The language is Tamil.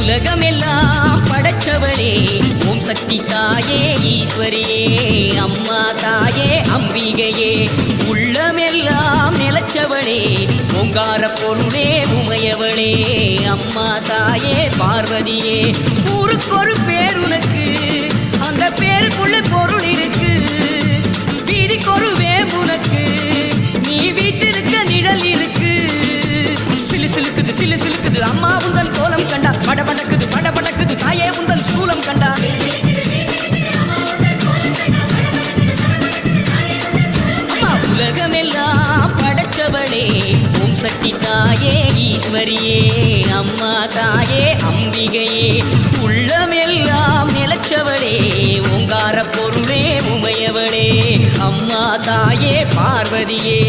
உலகமெல்லாம் படைச்சவளே ஓம் சக்தி தாயே ஈஸ்வரியே அம்மா தாயே அம்பிகையே உள்ளமெல்லாம் நிலச்சவளே ஓங்கார பொருளே உமையவளே அம்மா தாயே பார்வதியே ஊருக்கொரு பேர் உனக்கு அந்த பேருக்குள்ள பொருள் இருக்கு வீதிக்கொரு வேம்புனக்கு நீ வீட்டிருக்க நிழல் இருக்கு சிலு சிலுக்குது சிலு சிலுக்குது அம்மா உந்தன் கோலம் கண்டா படபடக்குது படபடக்குது தாயே உந்தன் சூலம் கண்டா அம்மா உலகமெல்லாம் படைச்சவளே ஓம் சக்தி தாயே ஈஸ்வரியே அம்மா தாயே அம்பிகையே உள்ளமெல்லாம் நிலச்சவளே ஓங்கார பொருளே உமையவளே அம்மா தாயே பார்வதியே